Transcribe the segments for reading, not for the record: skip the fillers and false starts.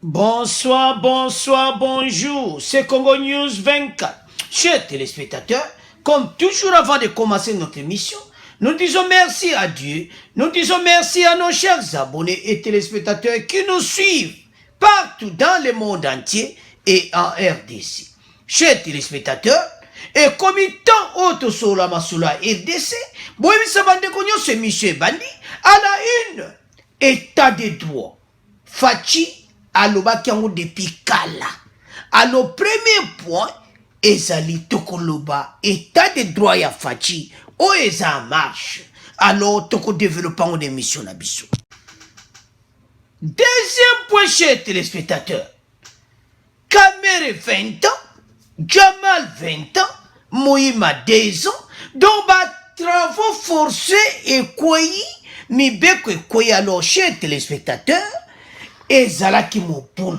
Bonsoir, bonsoir, bonjour. C'est Congo News 24. Chers téléspectateurs, comme toujours avant de commencer notre émission, nous disons merci à Dieu, nous disons merci à nos chers abonnés et téléspectateurs qui nous suivent partout dans le monde entier et en RDC. Chers téléspectateurs, et comme tant autre sur la Masula RDC, Boïmissa Bandekonyo c'est Michel Bandi à la une, état de droit. Fachi aloba kiango depuis kala. Alors premier point, ezali tokoloba état de droit ya Fachi o eza en marche. Alors toko développant une émission na biso. Deuxième point, chers téléspectateurs. Kamere 20 ans, Jamal 20 ans, Moïma 2 ans, donc travaux forcés et quoi mi beko quoi alors chers téléspectateurs. Ezalaki mopulu.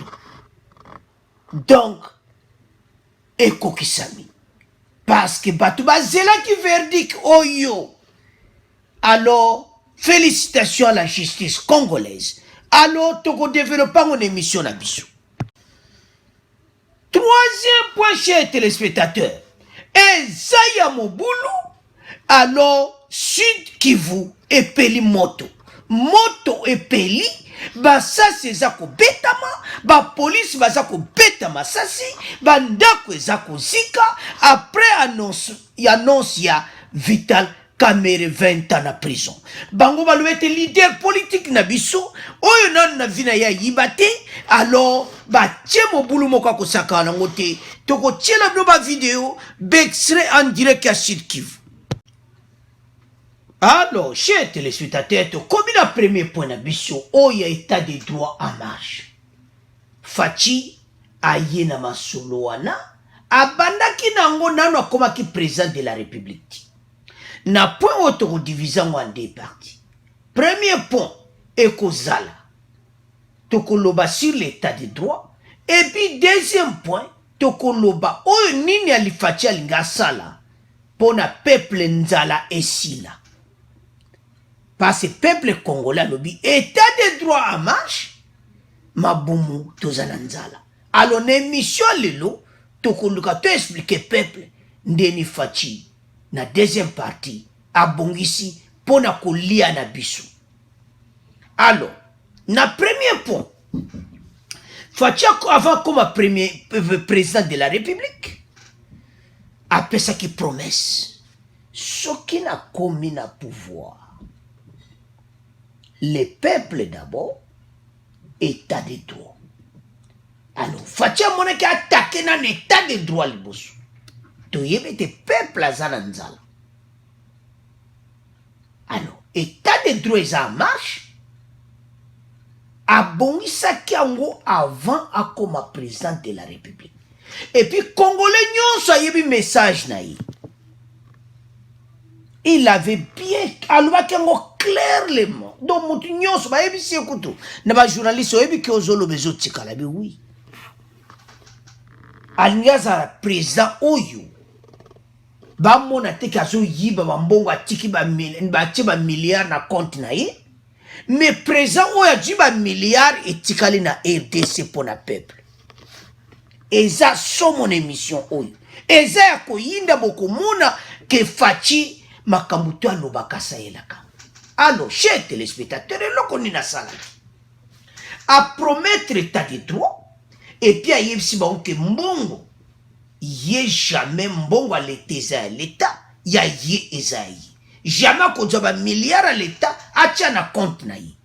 Donc, ekokisami. Parce que Batouba zelaki verdict oyo. Alors, félicitations à la justice congolaise. Alors, toko développant une émission à bisou. Troisième point, chers téléspectateurs. Ezaya mobulu. Alors, Sud Kivu et Peli Moto. Moto et Peli. Ba sasi ezako betama, ba police bazako betama sasi, ba ndako ezako zika, après annonce ya Vital Kamerhe 20 ans na prison. Bango balu ete leader politique na biso, oyo nan na vina ya yibate, alors ba tche mobulu moko kosaka na ngote, toko tchela bino ba vidéo, bextrait en direct ya Sud Kivu. Alors, chers téléspectateurs, comme il a premier point d'ambition, il y a état de droit en marche. Fachi, ayena masoloana, abandaki nango nano akomaki président de la République. Na point auto division en deux parties. Premier point, ekozala. Tokoloba sur l'état de droit. Et puis deuxième point, tokoloba, oyo nini alifachi alinga sala, pona peuple nzala esila. Parce que le peuple congolais lobi état de droit en marche mabumu tozananzala. Alors l'émission lelo tokoluka to expliquer peuple ndeni Fachi na deuxième partie abongisi pona kolia na biso. Alors na premier point Fachi avant comme premier président de la République après ça qui promesse ce qui n'a commis na pouvoir. Les peuples d'abord, état de droit. Alors, Fachi a qui attaqué dans l'état de droit le boss. Tu y avais des peuples à Zananzala. Alors, état de droit est en marche. Abongisa Kiango avant à comme président de la République. Et puis, Congolais n'y a eu un message naïf. Il avait bien, alors clairement. Donc, mon so ba ebisi ekutu. Na ba journaliste ebi ki ozolo bezo tikala bi oui. Alingaza président oyo. Ba mona te kazo yiba ba mbongo atiki ba milliard na compte na ye. Mais président oyo ji ba milliard etikali na RDC pour na peuple. Eza so mon émission oyo. Eza ya koyinda bokomona ke Fachi makambuto alobaka sayelaka. Alors, chers téléspectateurs, à promettre l'état de droit, et puis à y avoir que mbongo, y jamais mbongo à l'État, y a y esaï. Jamais qu'on a un milliard à l'État, à tient à compte naï.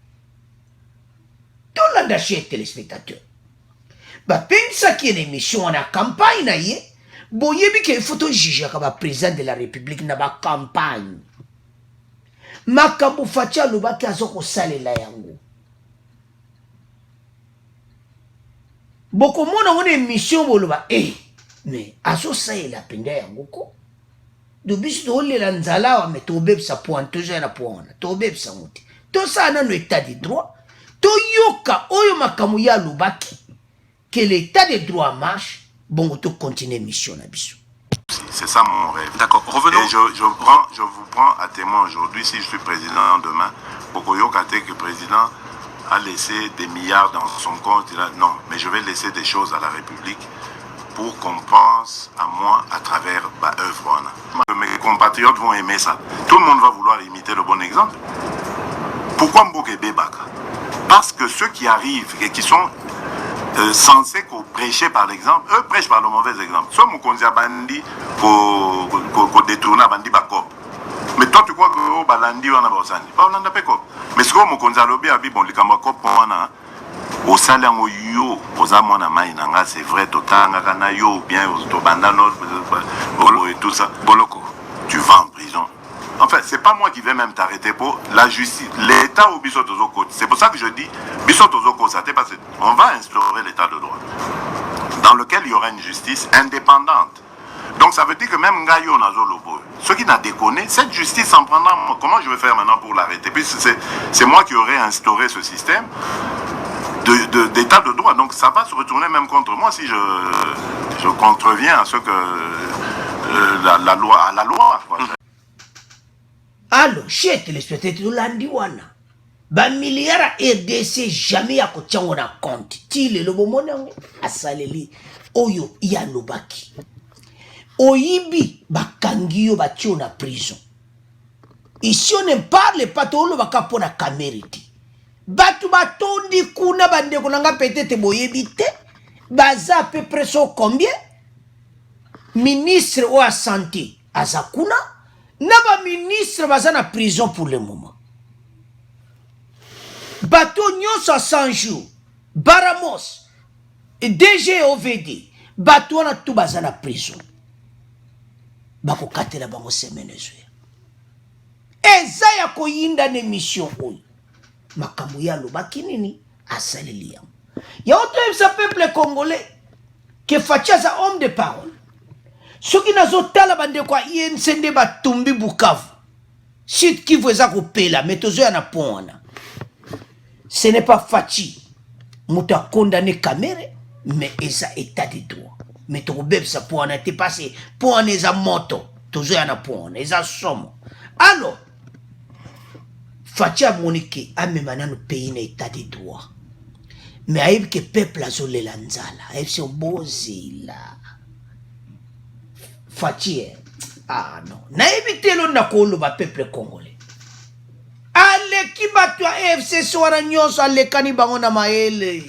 Tout le monde, chers téléspectateurs. Bah, pense qu'il y a une émission en campagne naï, bon, y a qu'il faut juger comme président de la République dans la campagne. Makambo Fachi alobaki azoko salela yango. Boko mona ngone émission boloba mais azo salela penda yango ko. Do biso to lela nzala wa metobebsa point toujours na point. Tobebsa muti. To sa na no état de droit. To yoka oyo makambo ya lobaki que l'état de droit marche, bon to continuer mission na biso. C'est ça mon rêve. D'accord, revenons. Et je vous prends à témoin aujourd'hui, si je suis président demain, Bokoyo Kate que président a laissé des milliards dans son compte. Il a, non, mais je vais laisser des choses à la République pour qu'on pense à moi à travers ma œuvre. Mes compatriotes vont aimer ça. Tout le monde va vouloir imiter le bon exemple. Pourquoi Mbokebe Baka? Parce que ceux qui arrivent et qui sont censés prêcher par l'exemple, eux prêchent par le mauvais exemple. Soit Moukonzia Bandi qu'on détourne à Bandi Bakop. Mais toi tu crois que Balandi on a Bosani. On n'a pas Kop. Mais ce que Moukonzia Lobi a dit, bon, les Kamakop, on a au salaire yo, aux amona maïnanga, c'est vrai, totanga, kana yo, bien, aux tobandano, et tout ça. Boloko, tu vas en prison. En fait, c'est pas moi qui vais même t'arrêter pour la justice. L'État ou Bissot-Ozoko. C'est pour ça que je dis Bissot-Ozoko, ça t'est passé. On va instaurer l'État de droit, dans lequel il y aura une justice indépendante. Donc ça veut dire que même Ngayo Nazolobo, ceux qui n'a déconné, cette justice en prendra. Comment je vais faire maintenant pour l'arrêter? Puis c'est moi qui aurais instauré ce système d'état de droit. Donc ça va se retourner même contre moi si je contreviens à ce que la loi. Quoi. Alors, chez téléspectateurs, l'andiwana, ba milliard RDC jamais ya kochango na compte. Tile lobo monango asaleli oyo ya lobaki. Oyibi bakangiyo batio na prison. Ici on ne parle pas de lo bakapo na kameriti. Batu batondi kuna bande kunanga peut-être boyebi te. Baza à peu près so combien? Ministre ou à santé azakuna. Naba ministre baza na prison pour le moment. Bato nyonso à 100 jours. Baramos. DG OVD. Bato wana tout baza na prison. Bako katela bango semaine zoya. Eza ya koyinda ne mission oyo. Makambo ya lobaki nini asaleli yango. Ya autre sa peuple congolais que Facha za homme de parole. Soki nazotala bande kwa INCD batumbi Bukavu. Site qui vous a coupé là, mais tozo ya na pona. Ce n'est pas Fachi. Mouta condamné Kamere, mais eza état de droit. Mais to beb sa pona te passé pona eza moto. Tozo ya na pona, eza somo. Alors, Fachi a monique a memana no pays na état de droit. Mais aïb que peuple a zolé lanzala, aïb se bozila. Fachi, ah non. Na évité l'on na kolo ba peuple congolais. Ale ki batwa FC soara nyonso ale kani bango na maele.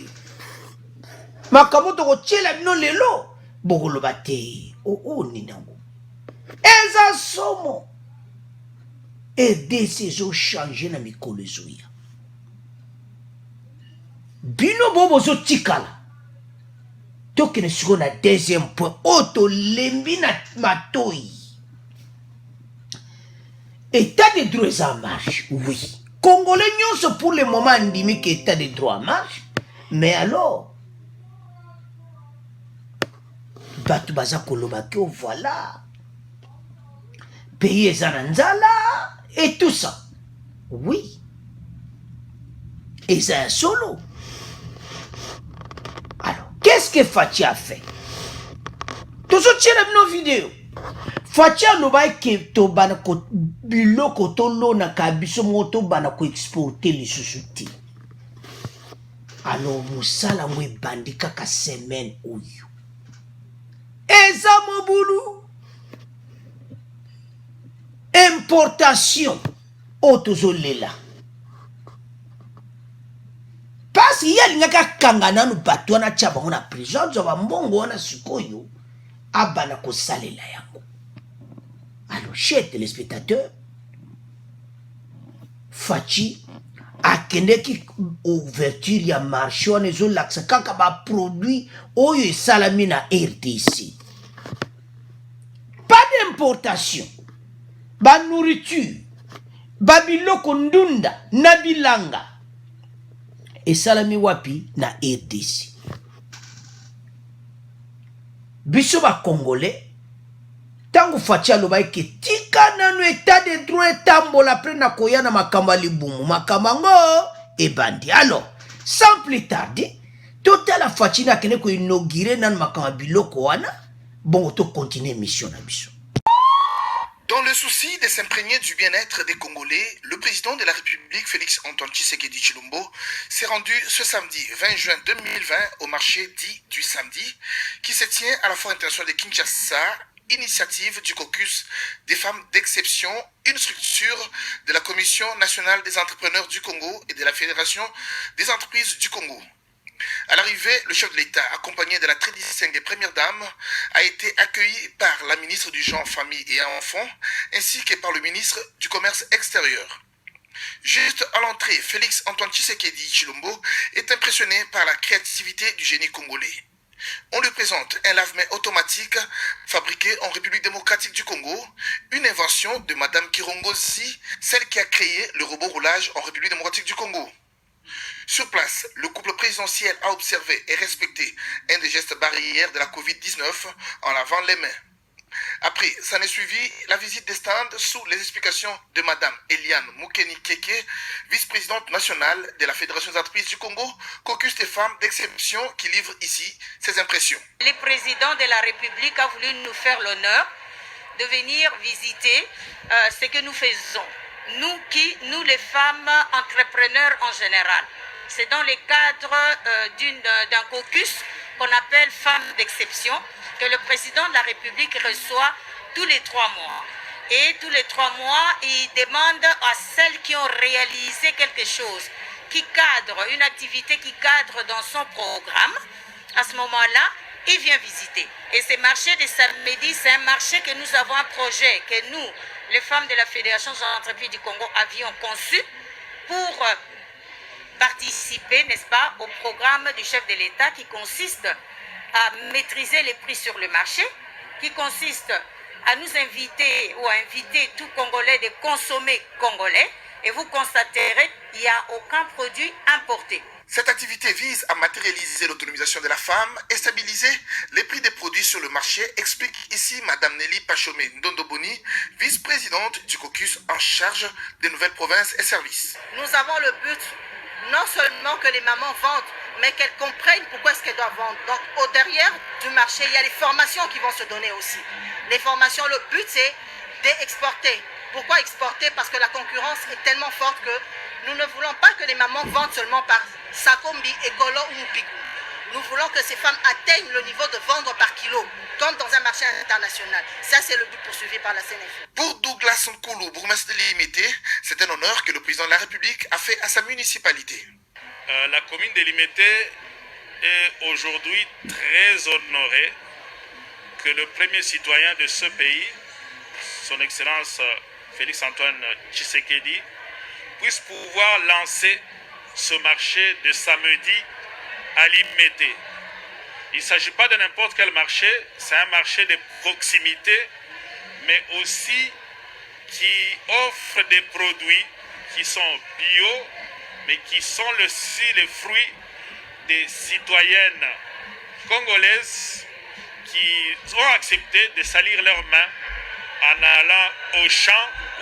Makamoto ko chela bino lelo. Bogolo bate. O ninango. Eza somo. RDC zo changé na mikolo zoya. Bino bobo zo tikala. Toki ne siko na deuxième point. Oto lembi na matoi. État de droit est en marche, oui. Congolais nyonso pour le moment ndimi que état de droit en marche. Mais alors, batu baza koloba que voilà. Pays est en nzala et tout ça. Oui. Et c'est un solo. Alors, qu'est-ce que Fachi a fait? Tout ce qui est dans nos vidéos. Fachi a loba ke to bana ko biloko to lona ka biso moto bana ko exporter les sous-soutis. Alors musala mwe bandika ka semaine oyo. Eza mobulu. Importation autozolela. Parce qu'il y a l'ingaka kangana nu bato na chaba na prison zo ba mbongo na sikoyo abana ko salela yango. Alors, chers téléspectateurs, Fachi a qui ouverture ya marché on ezo laksa kaka ba produit oyo e salami na RDC. Pas d'importation. Ba nourriture. Ba biloko ndunda na bilanga. E salami wapi na RDC. Biso ba Congolais tangu Fachi aloba ke tika nanu état de droit tambola après na koya na makamba libumu makamango e bandi. Alors, sans plus tarder, total la Fachi na kene ko inaugurer nan makamba biloko wana, bon to continuer mission na biso. Dans le souci de s'imprégner du bien-être des Congolais, le président de la République, Félix Antoine Tshisekedi Tshilombo, s'est rendu ce samedi 20 juin 2020 au marché dit du samedi, qui se tient à la Foire internationale de Kinshasa, initiative du caucus des femmes d'exception, une structure de la Commission nationale des entrepreneurs du Congo et de la Fédération des entreprises du Congo. À l'arrivée, le chef de l'État, accompagné de la très distinguée première dame, a été accueilli par la ministre du Genre, Famille et Enfants, ainsi que par le ministre du Commerce extérieur. Juste à l'entrée, Félix Antoine Tshisekedi Tshilombo est impressionné par la créativité du génie congolais. On lui présente un lave-mains automatique fabriqué en République démocratique du Congo, une invention de Madame Kirongozi, celle qui a créé le robot roulage en République démocratique du Congo. Sur place, le couple présidentiel a observé et respecté un des gestes barrières de la Covid-19 en lavant les mains. Après, s'en est suivi la visite des stands sous les explications de Madame Eliane Moukeni Keke, vice-présidente nationale de la Fédération des entreprises du Congo, caucus des femmes d'exception qui livre ici ses impressions. Le président de la République a voulu nous faire l'honneur de venir visiter ce que nous faisons. Nous les femmes entrepreneurs en général. C'est dans le cadre d'un caucus qu'on appelle femmes d'exception que le président de la République reçoit tous les 3 mois. Et tous les 3 mois, il demande à celles qui ont réalisé quelque chose, qui cadre, une activité qui cadre dans son programme, à ce moment-là, il vient visiter. Et ce marché de samedi, c'est un marché que nous avons un projet que nous, les femmes de la Fédération des entreprises du Congo, avions conçu pour participer, n'est-ce pas, au programme du chef de l'État qui consiste à maîtriser les prix sur le marché, qui consiste à nous inviter ou à inviter tout Congolais de consommer congolais. Et vous constaterez qu'il n'y a aucun produit importé. Cette activité vise à matérialiser l'autonomisation de la femme et stabiliser les prix des produits sur le marché, explique ici Mme Nelly Pachomé Ndondoboni, vice-présidente du caucus en charge des nouvelles provinces et services. Nous avons le but non seulement que les mamans vendent, mais qu'elles comprennent pourquoi est-ce qu'elles doivent vendre. Donc au derrière du marché, il y a les formations qui vont se donner aussi. Les formations, le but c'est d'exporter. Pourquoi exporter? Parce que la concurrence est tellement forte que nous ne voulons pas que les mamans vendent seulement par Sakombi, Ekolo ou Mupigou. Nous voulons que ces femmes atteignent le niveau de vendre par kilo, comme dans un marché international. Ça, c'est le but poursuivi par la CNF. Pour Douglas Nkoulou, bourgmestre de Limité, c'est un honneur que le président de la République a fait à sa municipalité. La commune de Limité est aujourd'hui très honorée que le premier citoyen de ce pays, son Excellence Félix Antoine Tshisekedi, puisse pouvoir lancer ce marché de samedi à Limité. Il ne s'agit pas de n'importe quel marché, c'est un marché de proximité, mais aussi qui offre des produits qui sont bio, mais qui sont aussi les fruits des citoyennes congolaises qui ont accepté de salir leurs mains en allant au champ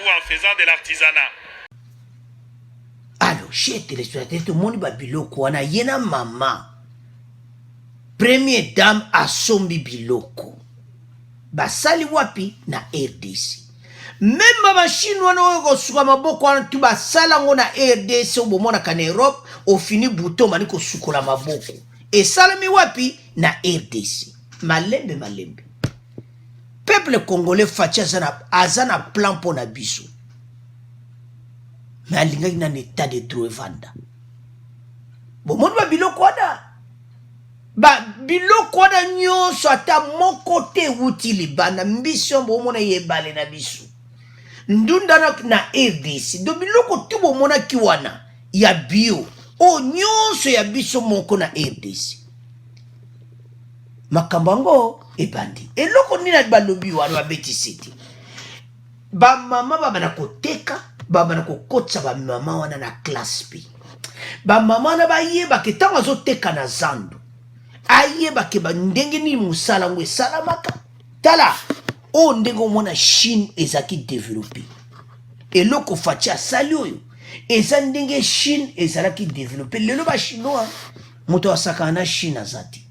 ou en faisant de l'artisanat. Alors, chez téléspectateurs, tout le monde va biloko wana yena mama. Première dame asombi biloko. Basali wapi na RDC. Même machine wana oyo suka maboko wana tu basala ngo na RDC au bomona ka Europe au fini bouton maniko sukola maboko. Et salami wapi na RDC. Malembe. Peuple congolais fachi azana plan pour na biso. Mais alinga ina état de droit vanda. Bon mon ba biloko wana. Ba biloko wana nyonso ata mon côté wuti libana mbiso bomona yebale na biso. Ndunda na RDC. Do biloko tu bomona ki wana ya bio. O nyonso ya biso moko na RDC. Makambango ebandi. Eloko nina balobi wana beti siti. Ba mama baba na koteka, baba na kokotsa ba mama wana na classe B. Ba mama na ba yeba ke tango zo teka na zando. Ayeba ke ba ndenge ni musala ngwe salamaka. Tala o ndenge mona Chine ezaki développer. Eloko facha sali oyo. Eza ndenge Chine ezalaki développer. Lelo ba chinois moto asaka na Chine azati.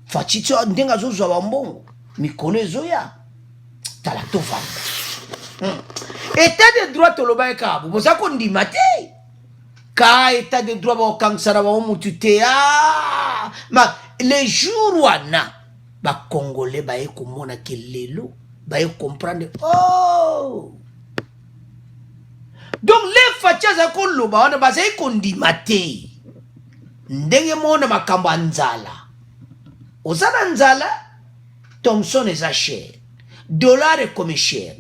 Fachitso ndenga zo zwa mbongo mikolo ezoya tala tovanda état de droit toloba eka boza kondima te ka état de droit baokangisana bango mutu te ma le jour wana bacongolais baye komona ke lelo baye comprendre oh donc les faci aza koloba wana bazali kondima te ndenge mona makambo ya nzala oza na nzala Thomson eza cher dollar ekome cher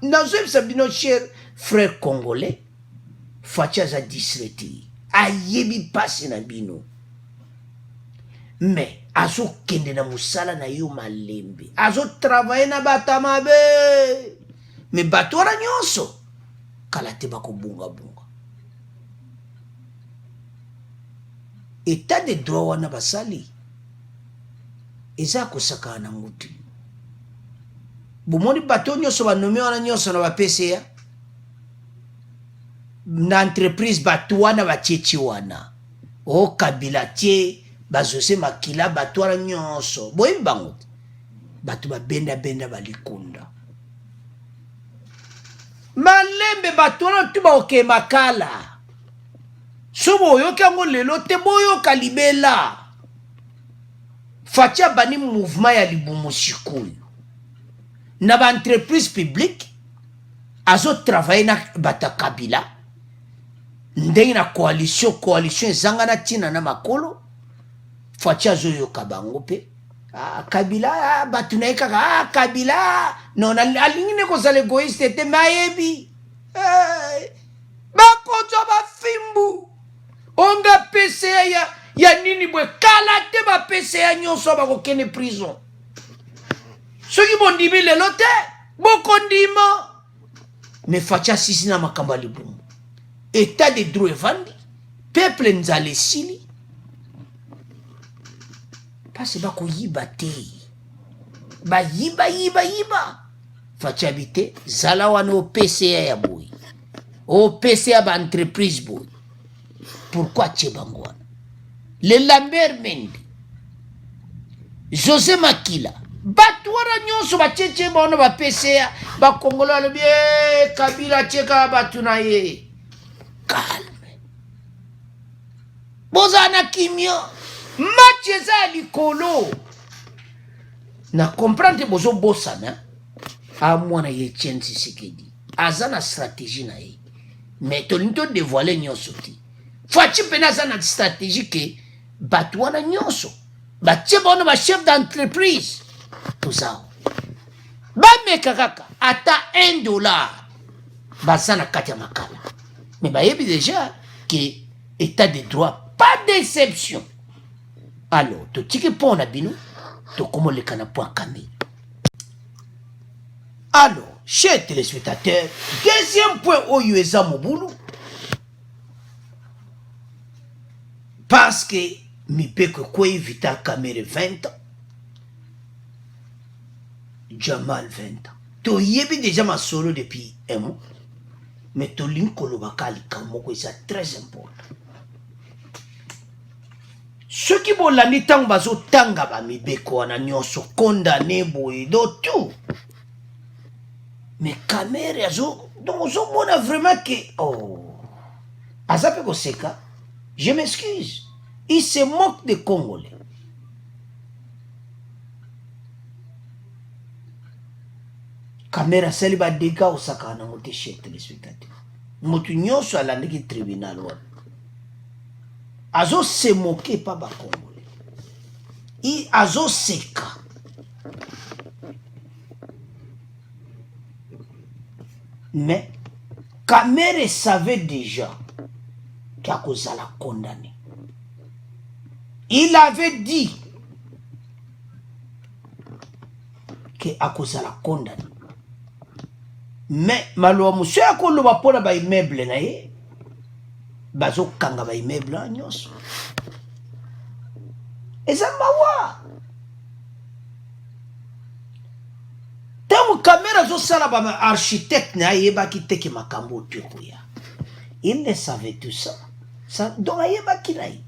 nazoyebisa bino cher frère congolais faci aza disreti ayebi mpasi na bino mais azokende na mosala na yo malembe azotravaye na bato mabe mais bato wana nyonso kala te bakobungabunga état de droit wana basali eza kosaka na ngutu bomoni bato nyonso banome wana nyonso na bapesa na entreprise bato wana batieti wana o Kabila tie bazose makila bato wana nyonso boyebi bango bato babenda balikunda malembe bato wana tu baoke makala so boyoki yango lelo te boyoka libela faci abani mouvement ya libumu sikoyo na baentreprise publique azotravaye na bato ya Kabila ndenge na coalition ezanga na ntina na makolo faci azoyoka bango mpe Kabila bato na ye kaka Kabila non alingi ne kozala egoiste te mayebi bakozwa bafimbu onga pesa ya nini bwe kala te bapesa ya nyonso bakokende prison soki bondimi lelo te bokondima me faci asisi na makambo ya libumu état de droit evandi peuple nzala esili pasi bakoyiba te bayiba faci abi te zala wana opesa ya boye opesa ya baentreprise boye pourquoi tie bango wana le Lambert Mende José Makila bato wana nyonso batie baona bapesa ya bakongolo alobi Kabila tieka bato na ye calme boza na kimia match eza ya likolo na comprendre bozobosana amwana ye Etienne Tshisekedi aza na stratégie na ye mais tolingi todévoile nyonso te faci mpena aza na stratégie ke bato wana nyonso batie baona bachef d'entreprise tozao bameka kaka ata $1 baza na kati ya makala mais bayebi déjà ke état de droit pas d'exception alors totiki mpo na bino tokomoleka na point kamili. Alors chers téléspectateurs, deuxième point oyo eza mobulu parce que mipeko kwei Vital Kamerhe 20 ans Jamal 20 ans toyebi déjà masolo depuis un mois mais tolingi koloba ka likambo moko eza très important soki bolandi ntango bazotanga bamibeko wana nyonso condamné boye do tout mais Kamerhe donc ozomona vraiment que aza mpe koseka je m'excuse il se moque des Congolais Kamerhe asali badega osaka nango te chers téléspectateurs motu nyonso alandiki tribunal wana se moquer pa bakongolais azoseka mais Kamerhe savait déjà qu'akozala condamné. Il avait dit qu'akozala condamné. Mais maloa monsieur akoloba pona ba immeuble na ye bazokanga ba immeuble nyonso eza mawa tango Kamerhe azosala ba architecte na yebaki teke makambo otekoya il ne savait tout ça donc ayebaki na ye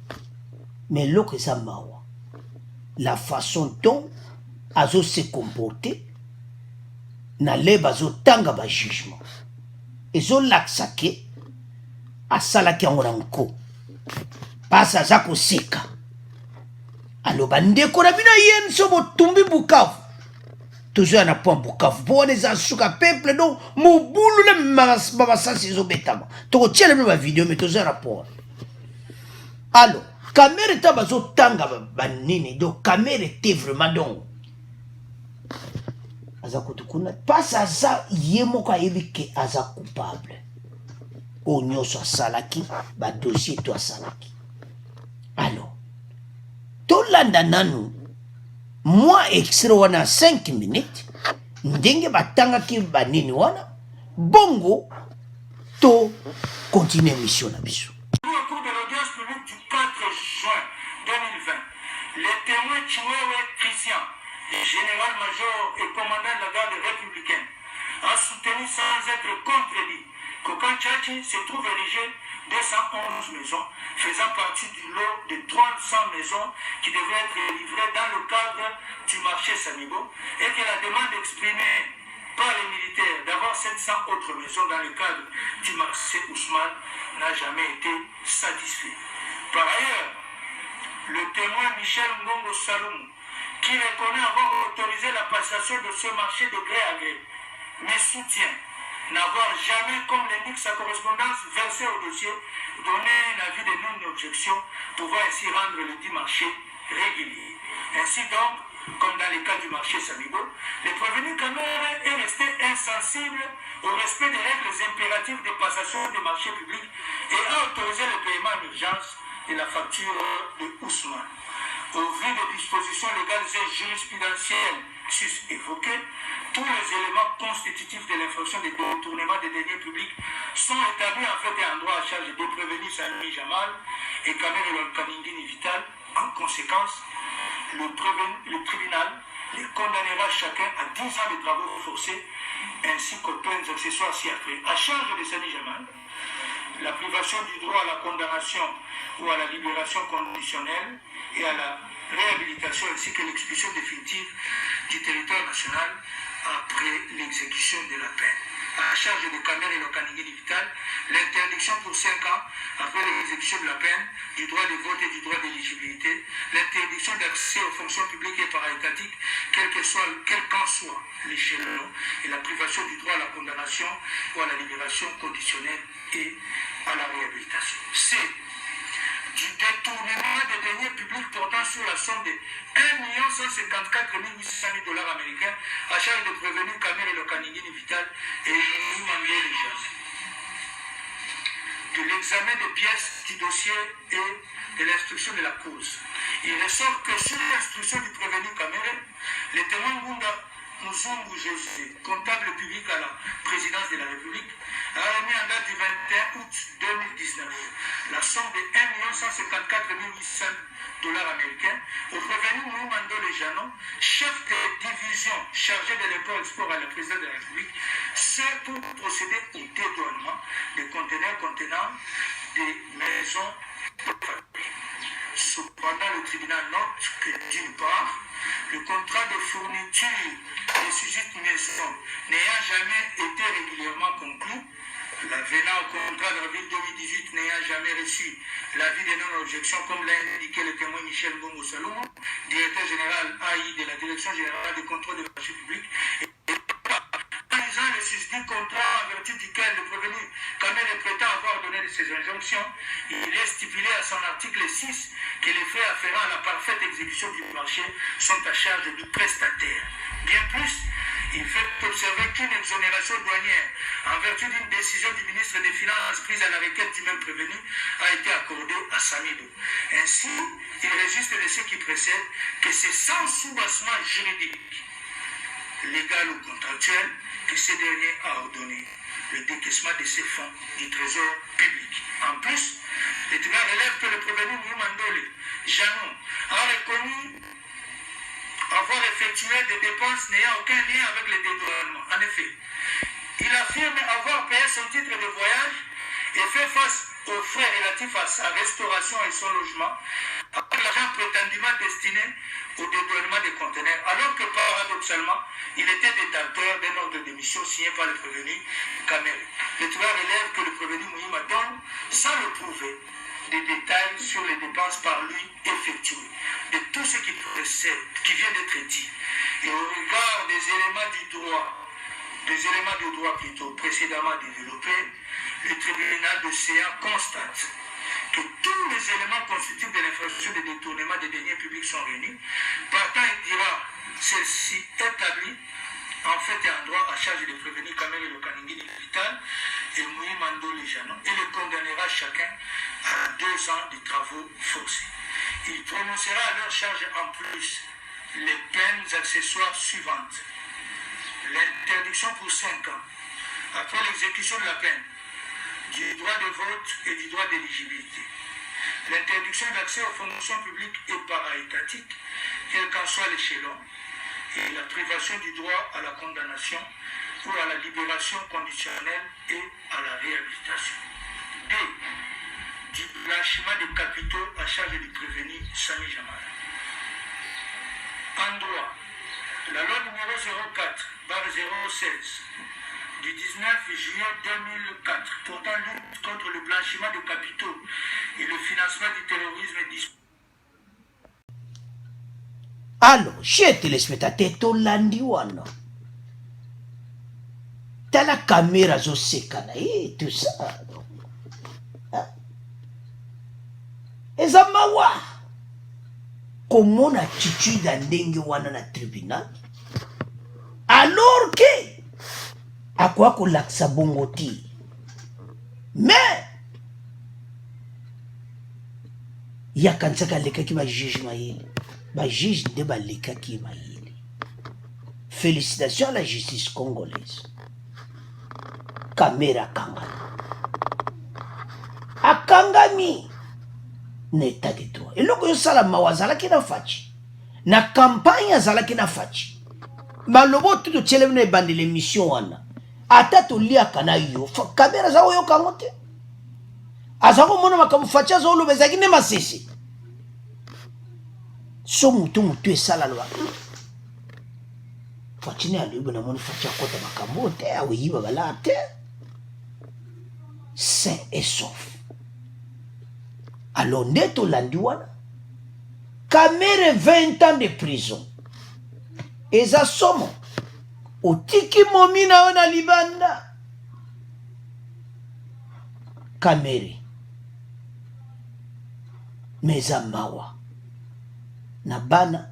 mais loko eza mawa la façon dont azo se comporter na le bazotanga ba jugement ezolakisa ke asalaki yango na nko mpasi aza koseka aloba ndeko na bino ye biso botumbi bukavu tozoya na point bukavu mpo wana eza suka peuple donc mobulu na bamasasi ezobetama tokotiela bino bavideo me tozoya na point alors kamere ta bazotanga banini donc kamere te vraiment donc aza kutu kuna mpasi aza ye moko ayebi ke aza coupable oyo nyonso asalaki badossier to asalaki alors tolanda nanu mwa extrait wana 5 minutes ndenge batangaki banini wana bongo to continue mission na biso. Au cours de l'audience publique du 4 juin 2020, les témoins Chiwewe Christian, général-major et commandant de la garde républicaine, a soutenu sans être contredit qu'Okan Tchatchi se trouve érigé 211 maisons, faisant partie du lot de 300 maisons qui devaient être livrées dans le cadre du marché Samibo, et que la demande exprimée par les militaires d'avoir 700 autres maisons dans le cadre du marché Ousmane n'a jamais été satisfait. Par ailleurs, le témoin Michel Ngongo Saloum, qui reconnaît avoir autorisé la passation de ce marché de gré à gré, mais soutient n'avoir jamais, comme l'indique sa correspondance, versé au dossier, donné un avis de non-objection, pouvant ainsi rendre le dit marché régulier. Ainsi donc, comme dans le cas du marché Samibo, le prévenu Kamere est resté insensible au respect des règles impératives de passation des marchés publics et a autorisé le paiement en urgence de la facture de Ousmane. Au vu des dispositions légales et jurisprudentielles sus-évoquées, tous les éléments constitutifs de l'infraction de détournement des deniers publics sont établis en fait et en droit à charge des prévenus Sami Jamal et Kamere Lolkaningini Vital. En conséquence, le tribunal les condamnera chacun à 10 ans de travaux forcés ainsi qu'aux peines accessoires ci-après. À charge de Sami Jamal, la privation du droit à la condamnation ou à la libération conditionnelle et à la réhabilitation ainsi que l'expulsion définitive du territoire national après l'exécution de la peine. À charge de Kamere Lolkaningini Vital, l'interdiction pour 5 ans après l'exécution de la peine du droit de vote et du droit d'éligibilité, l'interdiction d'accès aux fonctions publiques et paraétatiques, quel qu'en soit l'échelon, et la privation du droit à la condamnation ou à la libération conditionnelle et à la réhabilitation. C'est du détournement des deniers publics portant sur la somme de 1 154 800 $, à charge de prévenus Kamere Lolkaningini Vital et Mandele Jazz. De l'examen des pièces du dossier et de l'instruction de la cause, il ressort que sur l'instruction du prévenu Kamere, le témoin Ngunda Muzungu José, comptable public à la présidence de la République, a remis en date du 21 août 2019 la somme de 1 154 800 $, au prévenu Moumando Lejano, chef de division chargé de l'import-export à la présidence de la République, c'est pour procéder au dédouanement des conteneurs contenant des maisons de famille. Cependant, le tribunal note que, d'une part, le contrat de fourniture de susdites maisons n'ayant jamais été régulièrement conclu, l'avenant au contrat d'avril 2018 n'ayant jamais reçu l'avis de non-objection, comme l'a indiqué le témoin Michel Ngongo Saloum, directeur général AI de la Direction générale du contrôle des marchés publics, le susdit contrat en vertu duquel le prévenu Kamere prétend avoir donné ses injonctions, il est stipulé à son article 6 que les frais afférents à la parfaite exécution du marché sont à charge du prestataire. Bien plus, il fait observer qu'une exonération douanière en vertu d'une décision du ministre des Finances prise à la requête du même prévenu a été accordée à Samido. Ainsi, il résulte de ce qui précède que c'est sans soubassement juridique, légal ou contractuel, que ce dernier a ordonné le décaissement de ces fonds du trésor public. En plus, le tribunal relève que le prévenu Moumandole Janon a reconnu avoir effectué des dépenses n'ayant aucun lien avec le dédouanement. En effet, il affirme avoir payé son titre de voyage et fait face aux frais relatifs à sa restauration et son logement avec l'argent prétendument destiné au dédouanement des conteneurs, alors que paradoxalement, il était détenteur d'un ordre de mission signé par le prévenu Kamere. Le tribunal relève que le prévenu Mouyima donne, sans le prouver, des détails sur les dépenses par lui effectuées, de tout ce qui précède, qui vient d'être dit. Et au regard des éléments du droit plutôt précédemment développés, le tribunal de séance constate que tous les éléments constitutifs de l'infraction de détournement des deniers publics sont réunis. Partant, il dira celle-ci établie en fait et en droit à charge de prévenir Kamere le Kaningui Vital et Moui Mando Lejano et le condamnera chacun à 2 ans de travaux forcés. Il prononcera à leur charge en plus les peines accessoires suivantes. L'interdiction pour 5 ans, après l'exécution de la peine, du droit de vote et du droit d'éligibilité. L'interdiction d'accès aux fonctions publiques et para-étatiques, quel qu'en soit l'échelon, et la privation du droit à la condamnation ou à la libération conditionnelle et à la réhabilitation. 2. Du blanchiment des capitaux à charge du prévenu Sami Jamara. En droit, la loi numéro 04/016 du 19 juillet 2004 portant lutte contre le blanchiment de capitaux et le financement du terrorisme. Alors, chers téléspectateurs, tolandi wana. T'as la caméra zosekana, tout ça. Ezamawa. Comment on attitude à ndenge wana na tribunal? Alors que à quoi qu'on laksa bongoti. Mais ya kansaka leka ki ba juge mayele. Ba juge de ba leka ki mayele. Félicitations à la justice congolaise. Kamera kangami. Akangami n'état de droit. Et loko yo sala mawazala ki na fachi. Na campagne azala ki na fachi. Malobo tuto tshele na bande l'émission wana. Ata toliaka na yo kamera za oyo kangote azako mona makamufacha zo lo bezaki ne masese so mutu esala lwa fachine alibu na mona facha kota makamote awe yiba balate sain et sauf. Alors neto landiwana Kamere 20 ans de prison eza somo otiki momina ona libanda Kamere meza mawa na bana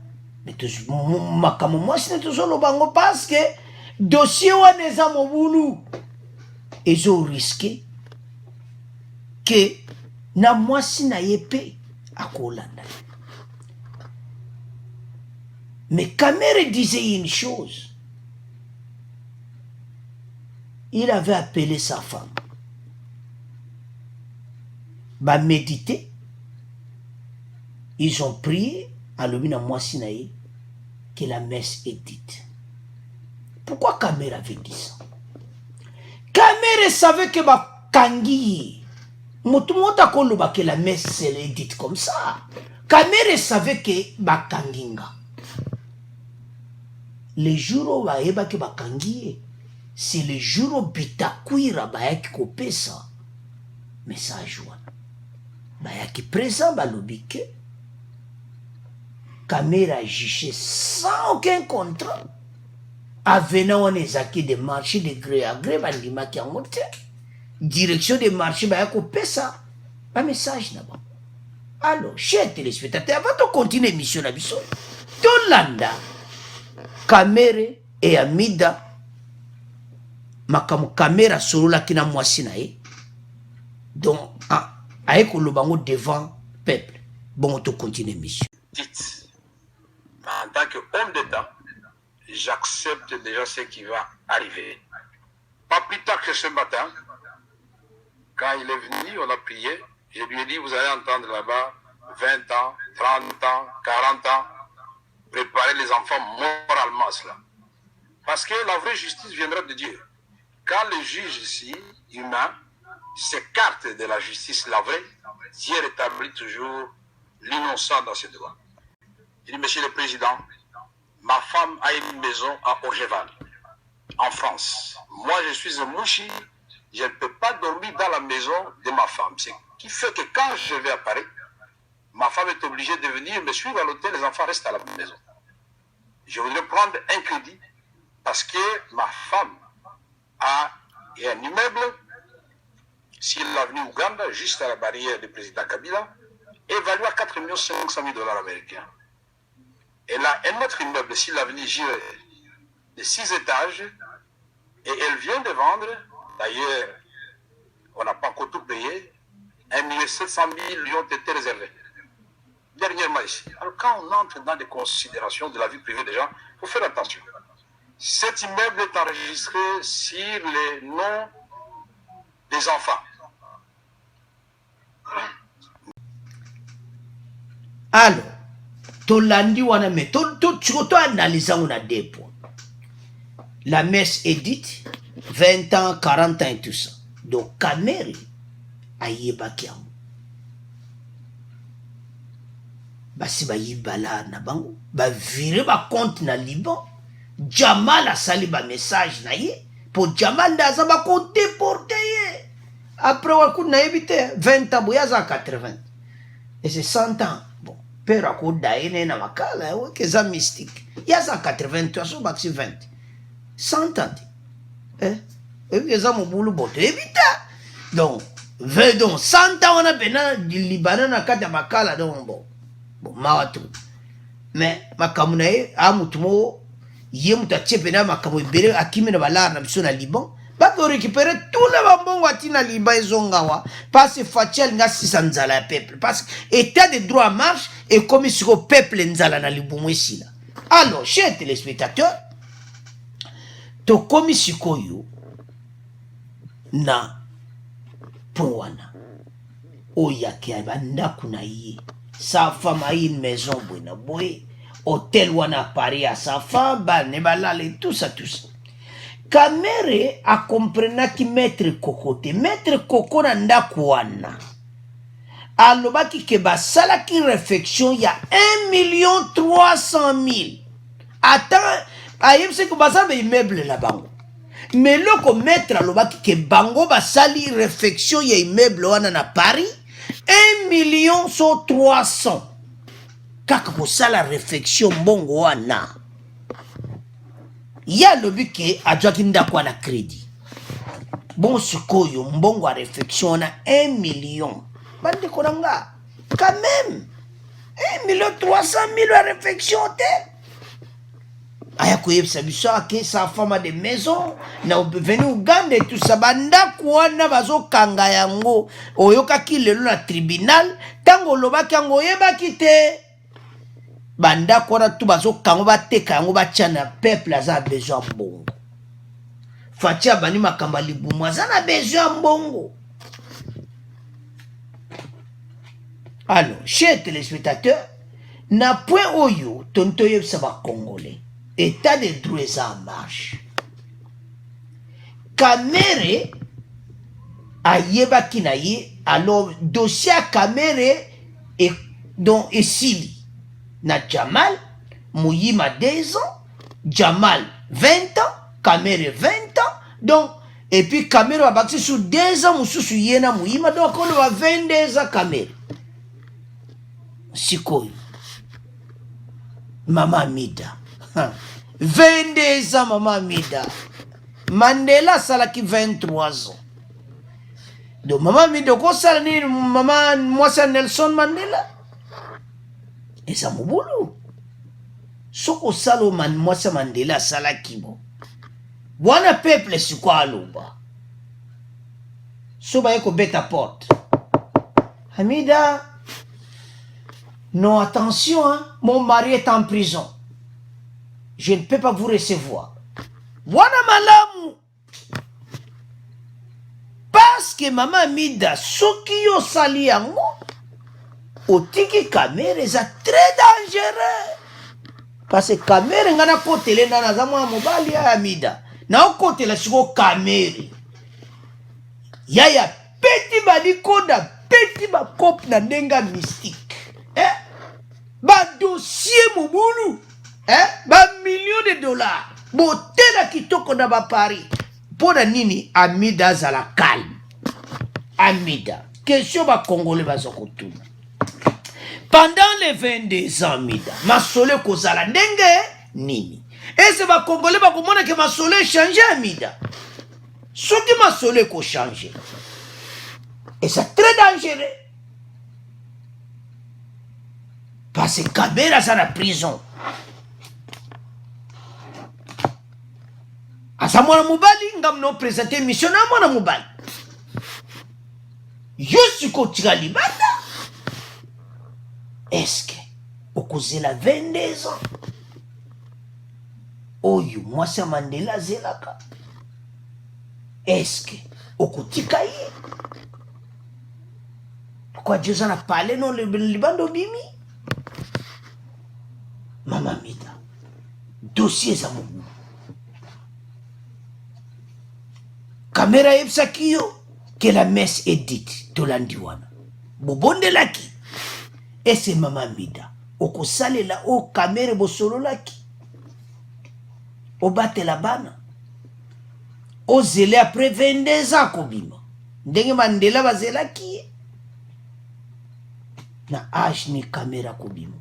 makamo mwasi netozolo bango paske dossier wana eza mobulu ezo riske ke na mwasi na ye pe akolanda. Mais Kamere disait une chose. Il avait appelé sa femme. Bah méditer. Ils ont prié à l'obina Moissinaï que la messe est dite. Pourquoi Kamere avait dit ça? Kamere savait que bah kangi. Mutumota koloba que la messe est dite comme ça. Kamere savait que bah kanginga. Le jour où baeba ke bakangi, c'est le jour où bitakwira bayaki kopesa message wana. Bayaki présent balobi ke Kamere a jugé sans aucun contrat. Avenant on ezaki de marché de gré à gré bandimaki yango te. Direction des marchés bayaki kopesa ba message na ba. Alors, chers téléspectateurs, avant de continuer l'émission na biso, tolanda Kamere et Amida makamu Kamere solola kina mwasi na ye donc aeko lobango devant peuple. Bon, on continue mission. Dites, en tant qu'homme d'État, j'accepte déjà ce qui va arriver. Pas plus tard que ce matin, quand il est venu, on a prié, je lui ai dit, vous allez entendre là-bas 20 ans, 30 ans, 40 ans, préparer les enfants moralement à cela. Parce que la vraie justice viendra de Dieu. Quand le juge ici, humain, s'écarte de la justice, la vraie, Dieu rétablit toujours l'innocent dans ses droits. Il dit, Monsieur le Président, ma femme a une maison à Ogeval, en France. Moi, je suis un mouchi, je ne peux pas dormir dans la maison de ma femme. Ce qui fait que quand je vais à Paris, ma femme est obligée de venir me suivre à l'hôtel, les enfants restent à la maison. Je voudrais prendre un crédit parce que ma femme a un immeuble sur l'avenue Ouganda, juste à la barrière du président Kabila, évalué à 4 500 000 $ américains. Elle a un autre immeuble sur l'avenue Giré de 6 étages et elle vient de vendre, d'ailleurs, on n'a pas encore tout payé, 1 700 000 lui ont été réservés. Dernièrement ici. Alors quand on entre dans des considérations de la vie privée des gens, il faut faire attention. Cet immeuble est enregistré sur les noms des enfants. Alors, Tolandi wana me to analyse on a deux points. La messe est dite 20 ans, 40 ans et tout ça. Donc Kamere ayeba kiamu. Basi ba yibala na bango, ba vire ba compte na Liban. Jamal a sali ba message na ye pour Jamal ndaza ba ko déporter ye. Après waku na yebite 20 ans boyaza 80. Et c'est 100 ans. Bon, père a ko daine na makala ouais que ça mystique. Yaza 80 toi so baxi 20. 100 ans. Et que ça mo boulou bote evita. Donc 100 ans on a bena du Liban na kata makala donc bon. Bon, mawatu. Mais makamuna ye amutumo ye mutachepe na makamu ibere akimi na balara na biso na Liban. Ba ko récupérer tout le bambongo atina Liban ezongawa parce que Fatiel nga sisanzala ya peuple parce que état de droit en marche et comme sur le peuple nzala na libumu esila. Alors, chers téléspectateurs, to komi sikoyo na powana oyake abanda kuna ye. Sa femme a une maison buena boy, hôtel wana Paris à sa femme, ne balale tout ça. Kamere a comprena ki maître Kokote, maître Koko na ndaku wana. Alobaki ke basala ki réflexion ya 1 300 000. Attends, ayem se ko basala immeuble la bango. Mais loko maître alobaki ke bango basali réflexion ya immeuble wana na Paris. 1 300 000. Kaka kosala réflexion mbongo wana. Ya lobike adjaki ndako na crédit. Bon sikoyo mbongo a réflexion na 1 million. Bande konanga. Quand même 1 300 000 à réflexion te. Aya koyebisa biso ake sa femme de maison na venu Uganda et tout ça banda kuana bazo kanga yango oyokaki lelo na tribunal tango lobaki yango yebaki te banda kuana tu bazo kango bateka yango bachana peuple aza besoin bongo fatia bani makamba libumu aza na besoin bongo. Alors chers téléspectateurs na point oyo tonto yebisa ba congolais état de droit en marche. Kamere ayebaki na ye alors dossier à Kamere et donc esili na Jamal Muyima 2 ans, Jamal 20 ans, Kamere 20 ans. Donc et puis Kamere va baxer sur 2 ans mususu yena Muyima donc on va 22 ans Kamere. Sikoyo Mama Mida 22 ans, Maman Mida. Mandela salaki 23 ans. Donc, Maman Mida, quoi ça, Maman, moi, c'est Nelson Mandela. Et ça m'a boulot. Soko salo man, moi, c'est Mandela salaki bo. Wana peuple, c'est quoi aluba? Soba yeko beta porte. Hamida, non, attention, hein, mon mari est en prison. Je ne peux pas vous recevoir. Wana malamu. Parce que Maman Mida, soki yo sali yango, otiki Kamere za très dangereux. Parce que Kamere ngana kotele na nazamwa mobali ya Mida. Na okotela siko Kamere. Yaya peti badi koda, peti ba kop na denga mystique. dossier mobulu, millions de dollars, botela kitoko na ba Paris. Pour nini Amida zala calme. Amida, question ba Congolais bazokotuna. Pendant les 22 ans, Amida, masole kozala ndenge nini? Et c'est ba Congolais ba komona que masole changer Amida. Ce qui masole ko changer. Et c'est très dangereux. Parce que Kabila ça la prison. Asa mwana mobali ngamno présenter mission na mwana mobali. Yosuko tira libanda. Est-ce que okozela 22 ans? Oyo mwasa Mandela zelaka. Est-ce que okotika ye? Pourquoi Dieu en a parlé non le libando bimi? Maman Mida, dossier za mugu. Caméra yepsakio que la messe est dite tolandiwana. Bobonde laki. Et c'est Maman Mida. Oko sale la o caméra bosolo laki. O bate la bana. O zele après 22 ans kobima. Ndenge Mandela bazela ki. Na âge ni caméra kobima.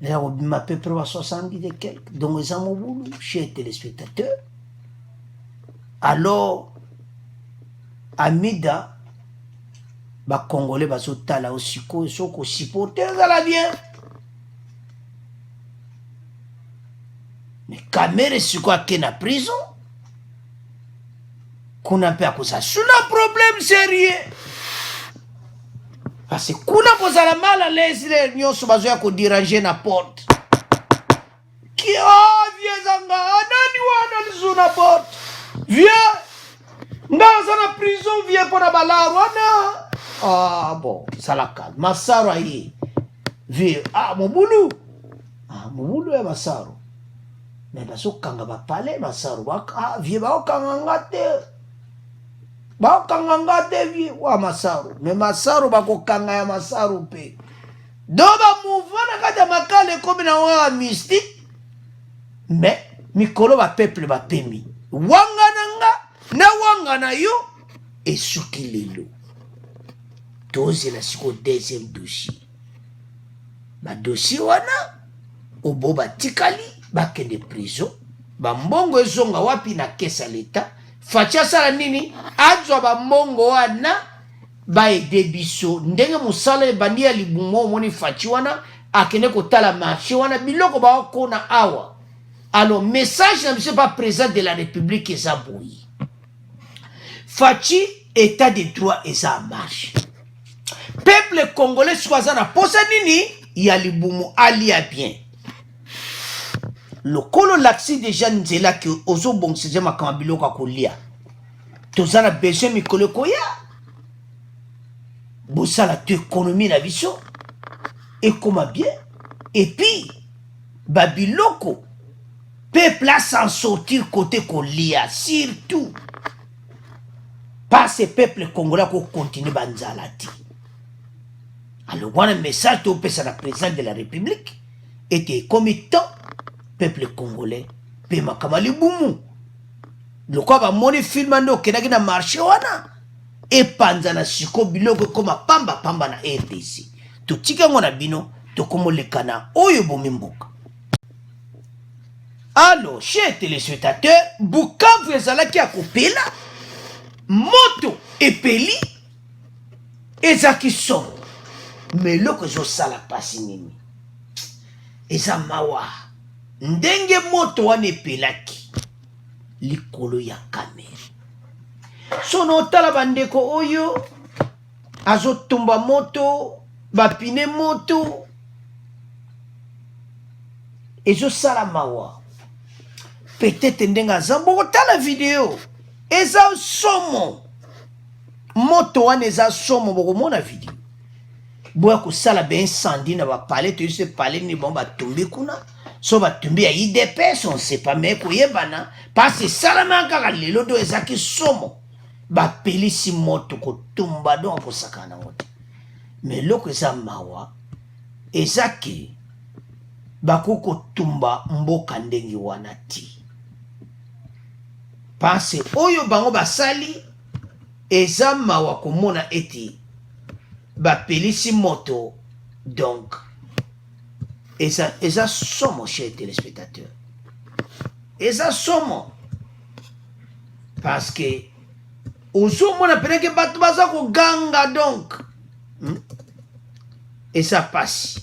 Là, on m'a peu près à 70 et quelques. Donc, les amoureux, chers téléspectateurs. Alors, Amida, ba Congolais, ba sotala aussi, ko supporter ça la bien. Mais Kamere, c'est quoi qu'il a prison? Qu'on a pas à cause ça. C'est un problème sérieux. Parce que kuna kozala mal à l'aise les nyonso bazoya ko déranger na porte. Qui viens zanga nani wana lizo na porte. Viens. Ndaza na prison viens pour na balaro wana. Ah bon, ça la calme. Masaro ayi. Viens mobulu. Mobulu ya Masaro. Mais baso kanga ba palais Masaro viens ba kanga ngate. Ba kanga devi wa Masaro mais Masaro bako kanga ya Masaro pe doba mouvement kata makale comme na wa mystique mais mikolo ba peuple ba pemi wanga nanga na wanga na yo esukilelo toze la siko deuxième dossier ba dossier wana oboba tikali ba kende prison ba mbongo ezonga wapi na kesa l'État. Fatia sala nini azwa ba mongo wana ba edebiso ndenge musala bandi ya libumo moni fachi wana akene kotala marché wana biloko ba kona awa. Alors message na monsieur pas président de la République ezaboui. Fachi état de droit eza marche. Peuple congolais choisa na posa nini ya libumo ali a bien. Le colo l'axi déjà nzela que ozo bon c'est ma kambilo ka kolia. Tozana besoin mikolo koya. Bosala tu économie la vision. Et comment bien. Et puis babiloko peuple a s'en sortir côté kolia surtout. Pas ce peuple congolais ko continue banzalati. Alors voilà un message au président de la République était committant peuple congolais pe makamali bumu lokwa ba moni film ando kenaki na marché wana e panza na siko biloko koma pamba na RDC totika ngona bino tokomolekana oyo bomimboka. Alors chers téléspectateurs, Bukavu ezalaki akopela moto epeli ezaki son mais loko zo sala pasi nini eza mawa ndenge moto wana epelaki likolo ya kamera sono tala bandeko oyo azotumba moto bapine moto ezosala mawa peut-être ndenge aza mboko tala video eza somo moto wana eza somo bokomona video boya kosala be incendie na bapale toyise pale ni bon batumbi kuna so batumbi ya IDPS on sait pas mais koyebana parce que salama kaka lelo do ezaki somo bapelisi moto kotumba donc kosakana ngote mais loko eza mawa eza ke bakoko tumba mboka ndenge wana ti parce oyo bango basali eza mawa komona eti bapelisi moto. Donc eza somo cher téléspectateur, eza somo parce que ozomona peneke bato baza koganga donc eza pasi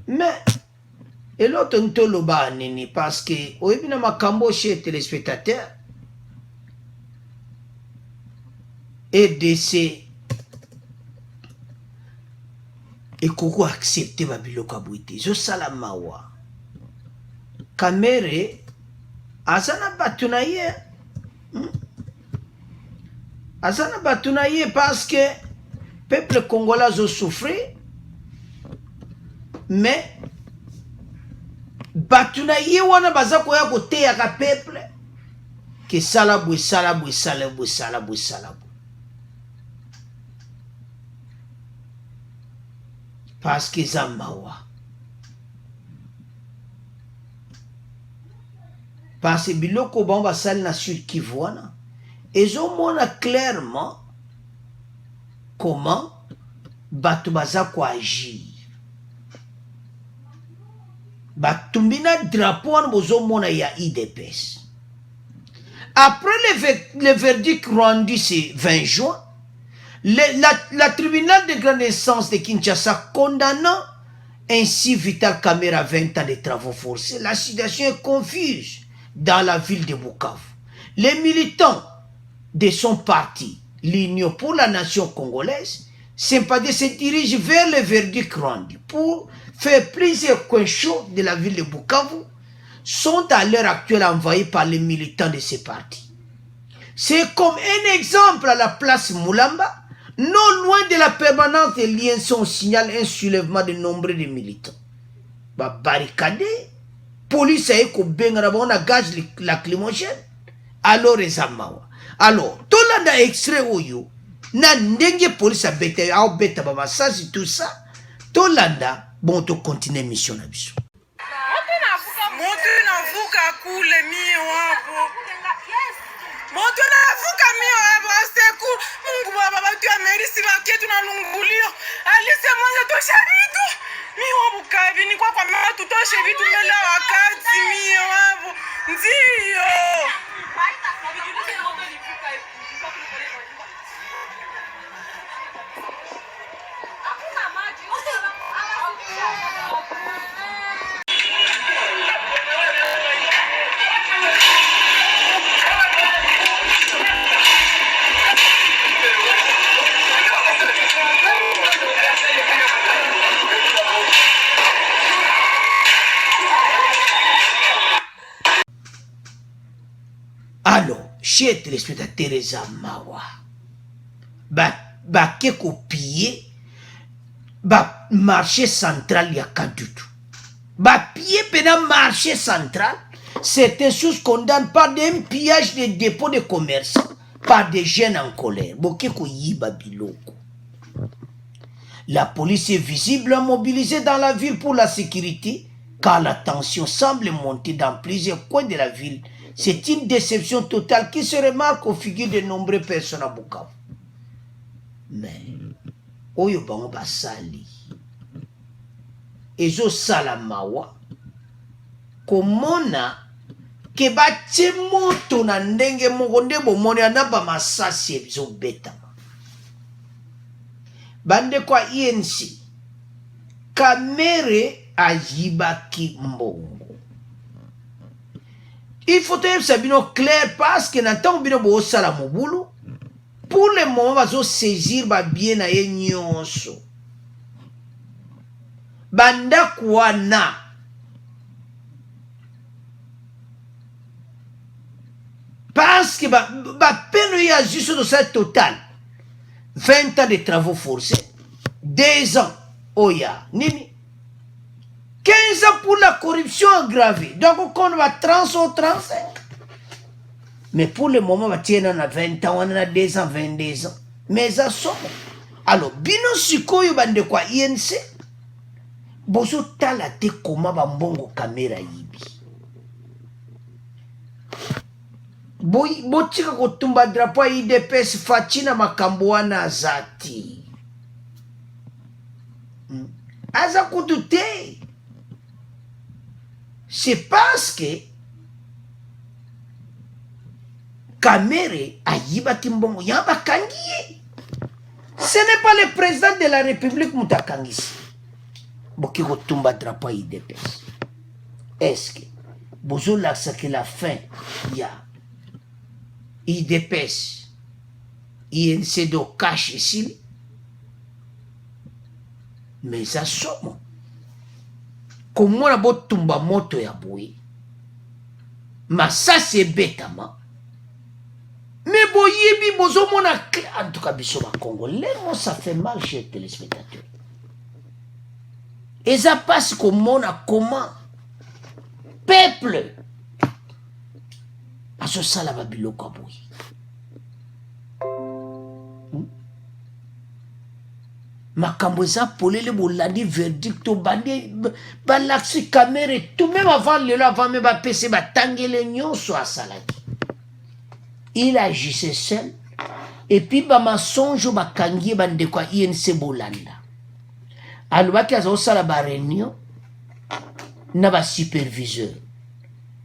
mais eloko ntoloba nini parce que oyebi na makambo cher téléspectateur EDC ekoko accepter babiloko abwite ezosala mawa. Kamere aza na bato na ye aza na bato na ye parce que peuple congolais azosouffrir mais bato na ye wana baza koya koteyaka peuple ke sala bwe sala bwe sala bwe sala bwe sala bwe parce que eza mawa. Parce que biloko bango basali na Sud Kivu wana ezomona clairement comment bato baza koagir. Batumbi na drapeau wana bozomona ya IDPS. Après le verdict rendu ce 20 juin, la tribunal de grande instance de Kinshasa condamnant ainsi Vital Kamerhe à 20 ans de travaux forcés. La situation est confuse dans la ville de Bukavu. Les militants de son parti, l'Union pour la nation congolaise, se dirigent vers le verdict rendu pour faire plusieurs coins chauds de la ville de Bukavu sont à l'heure actuelle envahis par les militants de ces partis. C'est comme un exemple à la place Moulamba. Non loin de la permanence des liaisons, on signale un soulèvement de nombreux de militants. Barricade, police a on a gaz lacrymogène. Alors, les amawa. Alors, tout le monde extrait au you. Na ndenge police a bête, a bête, ça, c'est tout ça. Tout le monde, bon, to continuer mission à biso. Moto na vuka mio hapo aseku Mungu baba batu ya merisi baketu na lungulio alise mwanza tosha vitu mio bukavi ni kwa mama tutoshe vitu mbele wakati mio hapo ndio Alors, chers téléspectateurs et amawa, ke piller marché central ya Kadutu. Piller pendant marché central, certaines choses condamnent par un pillage de dépôts de commerce par des jeunes en colère. La police est visiblement mobilisée dans la ville pour la sécurité, car la tension semble monter dans plusieurs coins de la ville. C'est une déception totale qui se remarque aux figures de nombreuses personnes à Bukavu. Mais, oyo bango basali, ezo salamawa, komona, ke batie moto na ndenge mokonde bomone anaba masasi ezo betama. Bande kwa INC, Kamerhe ajibaki mbongo. Il faut être sabino clair parce que n'entend bino bo sala mobulu pour le moment bazo saisir ba bien na ye nyonso banda kwana parce que ba peine ya juste de ça total 20 ans de travaux forcés 2 ans oya nini 15 ans pour la corruption aggravée. Donc, on va 30 ou 35. Mais pour le moment, on a 20 ans, on a 2 ans, 22 ans. Mais ça sommes. Alors bino sikoyo bande kwa INC bozo tala te koma bambongo kamera yibi botika kotumba drapo ya IDPS Fachina makambo wana azati aza kutu te. C'est parce que Kamere ayiba timbongo yamba kangiye. Ce n'est pas le président de la République Moutakangisi. Boki kotumba drapo ya IDPS. Est-ce que bozo laksa que la fin ya IDPS INC do cash ici mais ça somo comment la botumba moto ya boui mais ça c'est bêtement mais boyebi bozo mona en tout cas biso ba congolais ça fait mal chez les téléspectateurs et ça passe comment peuple à ce sala babiloko boui makambo eza polele bolandi verdict bandi balaksi kamera tout même avant lelo avant me bapese batangele nyonso asalaki il agissait seul et puis bamasonjo bakangie bandeko ya INC bolanda alobaki azosala baréunion na basuperviseur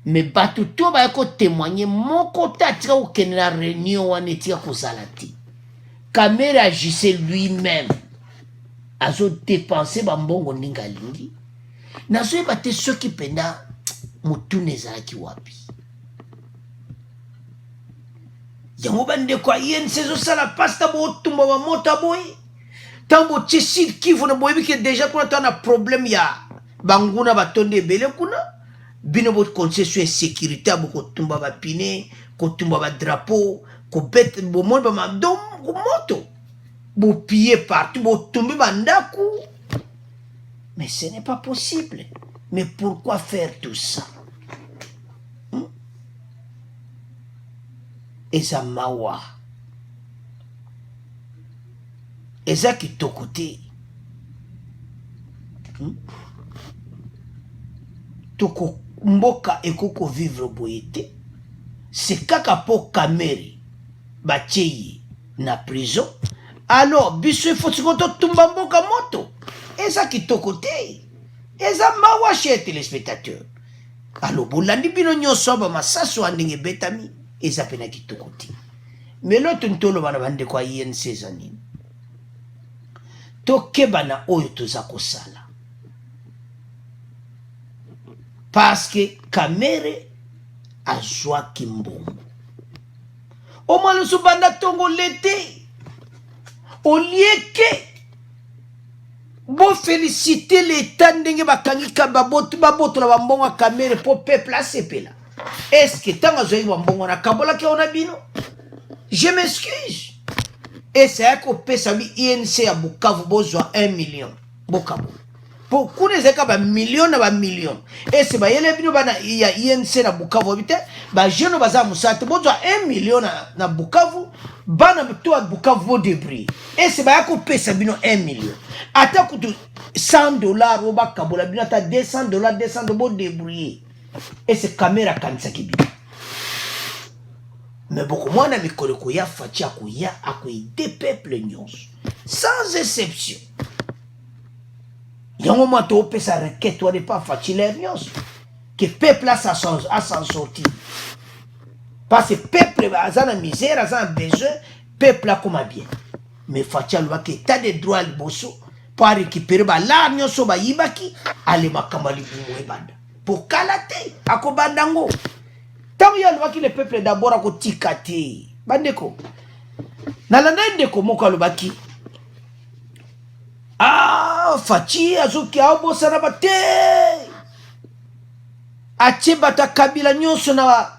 mais bato to baya kotémoigner moko te atika kokende na réunion wana etika kozala te. Kamera agissait lui-même azo dépenser bambongo ndinga alingi nazoyeba te soki penda motuna ezalaki wapi yango bandeko ya INC ezosala pasta botumba bamoto aboye ntango botie Sud Kivu na boyebi ke déjà kuna ta na problème ya banguna batondi ebele kuna bino bokonse sur insécurité abo kotumba bapine kotumba badrapeau kobete bomoni bamado moto piller partout, tomber bandaku. Mais ce n'est pas possible. Mais pourquoi faire tout ça? Et ça mawa. Et ça qui est au côté. Toko mboka ekoko vivre boyete. C'est kaka po kameri bacheye na prison. Alors, biso faut que tumba mboka moto. Et ça qui toko te. Et ça mawa chez téléspectateurs. Alors, bolandi bino nyonso ba masaso andinge betami. Et ça pena qui toko te. Mais l'autre ntolo bana bande kwa INC zanini. Toke bana oyo toza kosala. Parce que kamere azwa kimbongo. O malusu banda tongo l'été. Au lieu que bon féliciter l'État ndenge bakangi baboto la bambonga kamere pour peuple asepela. Est-ce que tant azoi bambonga na kabola ke on a bino? Je m'excuse. Et c'est que pesa mi INC à Bukavu bozwa 1 million. Bukavu. Pour kune zeka ba million na ba million. Et c'est ba yele bino bana ya INC na Bukavu bite ba jeune baza musate bozwa 1 million na Bukavu. Bana mto à Bukavu bo débris. Et c'est ba ko pesa bino 1 million. Ata kutu $100 oba kabola bino ata $200 bo débrouiller. Et c'est caméra kanisa kibino. Mais beaucoup moins na mikolo ko ya fachi akoya akoide peuple nyonso sans exception. Yango mo to pesa requête wa de pas fachi les nyonso que peuple a s'en sortir. Parce que peuple a na misère, a besoin, peuple a comme bien. Mais fachi alwa que t'as des droits al bosso pour récupérer ba la nyonso ba yibaki ale makambali bumo ebanda. Pour kalate akobandango. Tant qu'il y a le peuple d'abord à kotikate. Bandeko. Nalanda ndeko moko lobaki. Ah, fachi azuki abo sana bate. Ache bata kabila nyonso na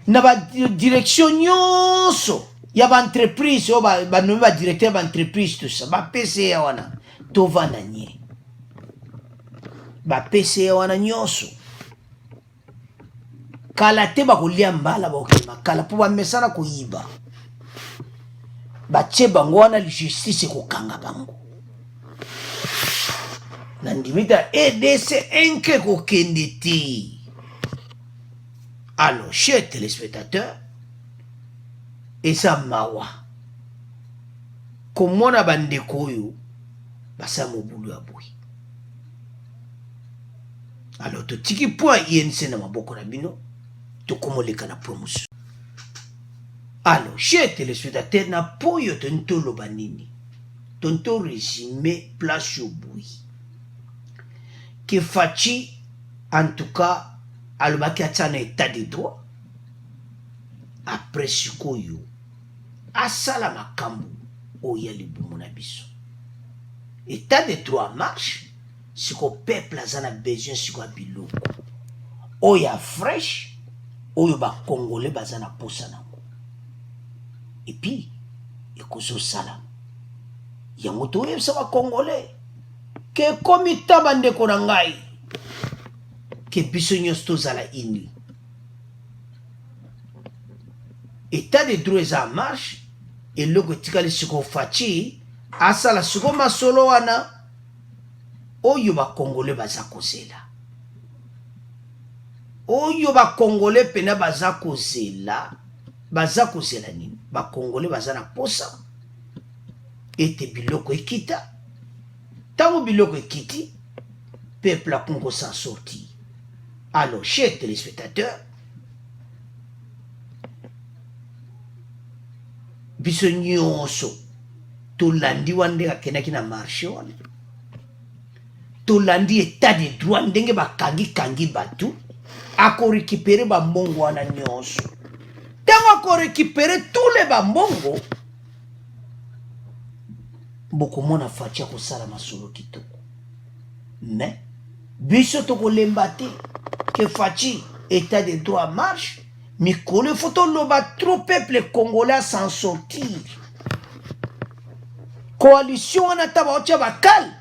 na ba direction nyonso ya ba entreprise o ba no ba directeur ba entreprise tout ça. Ba PC ya wana to vana nye. Ba PC ya wana nyonso. Kala te ba kolia mbala ba okima kala po ba mesana ko yiba batie bango wana justice kokanga bango na ndimita EDC enke kokende te. Alors, chers téléspectateurs, eza mawa komona bandeko oyo basa mobulu ya boye. Alors, totiki point INC na maboko na bino tokomoleka na point mosusu. Alors, chers téléspectateurs, na po yo tontoloba nini tonto résumé place yo boye que Fachi en tout cas alobaki atia na état de droit après sikoyo asala makambo oyo ya libumu na biso. État de droit marche siko peuple aza na besoin siko ya biloko oyo ya fresh oyo bakongole baza na posa nango epi ekozosala yango toyebisa bakongole ke komi ta bandeko na ngai ke biso nyonso tozala ini. État de droit eza en marche eloko etikali siko Fachi asala siko masolo wana oyo bakongole baza kozela. Oyo bakongole pena baza kozela nini? Bakongole baza na posa ete biloko ekita. Tango biloko ekiti, peuple a Congo s'en sorti. Alors, chers téléspectateurs, biso nyonso tolandi wande akenaki na marché wana. Tolandi état de droit ndenge bakangi batu ako récupérer bambongo wana nyonso. Tango ako récupérer tous les bambongo bokomona Fachi akosala masolo kitoko. Mais biso tokolemba te que Fachi état de droit marche mikolo faut loba trop peuple congolais s'en sortir. Coalition wana taba otia bakal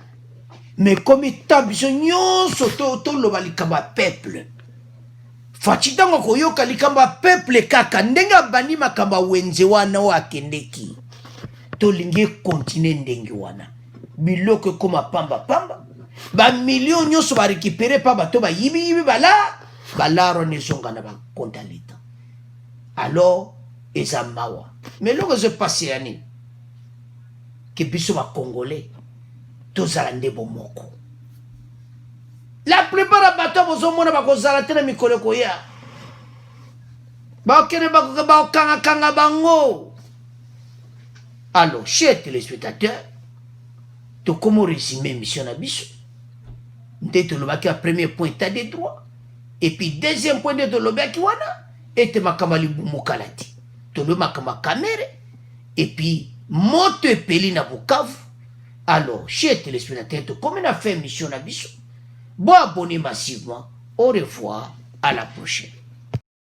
mais comme biso nyonso to loba likamba peuple. Fachi tango koyoka likamba peuple kaka ndenga bani makamba wenze wana o akendeki. Tolingi continue ndenge wana biloko koma pamba ba million nyonso ba récupérer pa bato ba yibi balaro nezonga na ba compte l'État. Alors eza mawa mais loko se passe yani ke biso ba congolais tozala ndebo moko. La plupart bato bozomona bakozala te na mikolo koya ba okene ba kanga bango. Alors, chers téléspectateurs, tu comment résumer mission abisso? Ndete lobaki a premier point état de droit. Et puis deuxième point de lobaki wana ete makamali mukalati. Tolo makama kamere et puis moto epeli na Bukavu. Alors, chers téléspectateurs, tu comment on a fait mission abisso? Bon abonnez massivement. Au revoir, à la prochaine.